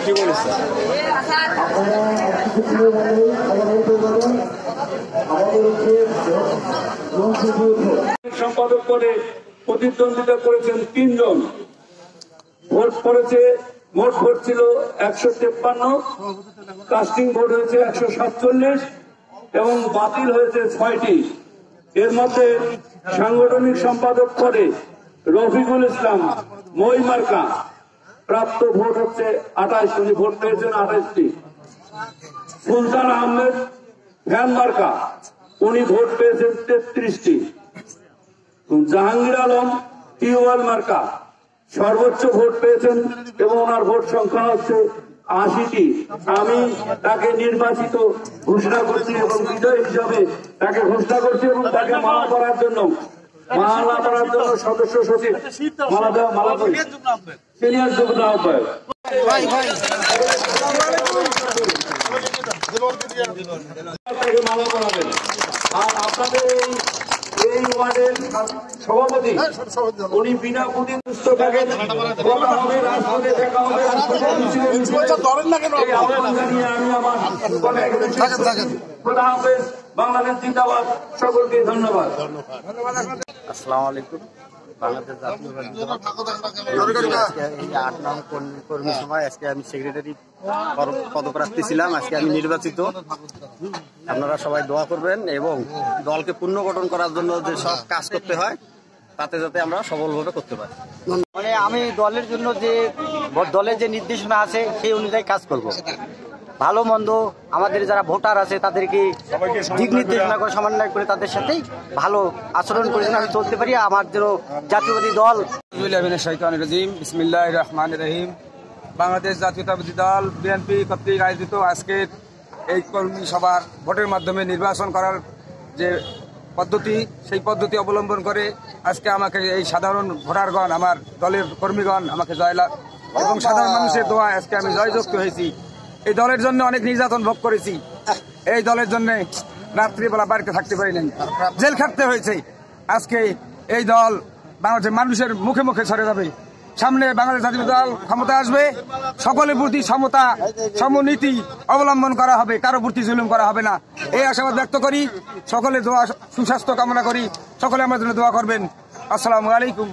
কি বলেছে? সম্পাদক পদে প্রতিদ্বন্দ্বিতা করেছেন 3 জন। ভোট পড়েছে, মোট ভোট ছিল 153, কাস্টিং ভোট হয়েছে 147 এবং বাতিল হয়েছে 6টি। এর মধ্যে সাংগঠনিক সম্পাদক পদে রফিকুল ইসলাম মই মার্কা প্রাপ্ত ভোট হচ্ছে 28, উনি ভোট পেয়েছেন 28টি। সুলতান আহমেদ ভ্যান মার্কা, উনি ভোট পেয়েছেন 33টি। জাহাঙ্গীর আলম টিউবওয়েল মার্কা সর্বোচ্চ ভোট পেয়েছেন এবং ওনার ভোট সংখ্যা হচ্ছে 80টি। আমি তাকে নির্বাচিত ঘোষণা করছি এবং বিজয় হিসাবে তাকে ঘোষণা করছি এবং তাকে মালা করার জন্য সদস্য সচিব মালা সিনিয়র যুগ্ম আহ্বায়ক মালা করাবেন। আর আপনাদের এই ওয়ার্ডের সভাপতি উনি বিনা প্রতি সুস্থ থাকেন, বলা হবে রাজপথে দেখা হবে, আমি আমার খোদা হাফেজ, বাংলাদেশ জিন্দাবাদ, সকলকে ধন্যবাদ। আসসালামু আলাইকুম। বাংলাদেশ জাতীয়তাবাদী এই 8 নং কর্মী সভায় আজকে আমি সেক্রেটারি পদপ্রার্থী ছিলাম। আজকে আমি নির্বাচিত। আপনারা সবাই দোয়া করবেন এবং দলকে পুনর্গঠন করার জন্য যে সব কাজ করতে হয় তাতে যাতে আমরা সফলভাবে করতে পারি। মানে আমি দলের জন্য যে দলের যে নির্দেশনা আছে সেই অনুযায়ী কাজ করব। ভালো মন্দ আমাদের যারা ভোটার আছে তাদেরকে দিক নির্দেশনা করে সমন্বয় করে তাদের সাথেই ভালো আচরণ করে আমি চলতে পারি। আমার জন্য জাতীয়বাদী দল বিসমিল্লাহির রহমানির রহিম। বাংলাদেশ জাতীয়তাবাদী দল বিএনপি কর্তৃক আয়োজিত আজকের এই কর্মী সভার ভোটের মাধ্যমে নির্বাচন করার যে পদ্ধতি, সেই পদ্ধতি অবলম্বন করে আজকে আমাকে এই সাধারণ ভোটারগণ, আমার দলের কর্মীগণ আমাকে জয়লাভ এবং সাধারণ মানুষের দোয়ায় আজকে আমি জয়যুক্ত হয়েছি। এই দলের জন্য অনেক নির্যাতন ভোগ করেছি। এই দলের জন্য রাত্রিবেলা বাড়িতে থাকতে পারি নাই, জেল খাটতে হয়েছে। আজকে এই দল বাংলাদেশের মানুষের মুখে মুখে ছড়ে যাবে। সামনে বাংলাদেশ জাতীয় দল ক্ষমতা আসবে, সকলের প্রতি সমতা সমনীতি অবলম্বন করা হবে, কারো প্রতি জুলুম করা হবে না, এই আশাবাদ ব্যক্ত করি। সকলে দোয়া সুস্বাস্থ্য কামনা করি, সকলে আমার জন্য দোয়া করবেন। আসসালামু আলাইকুম।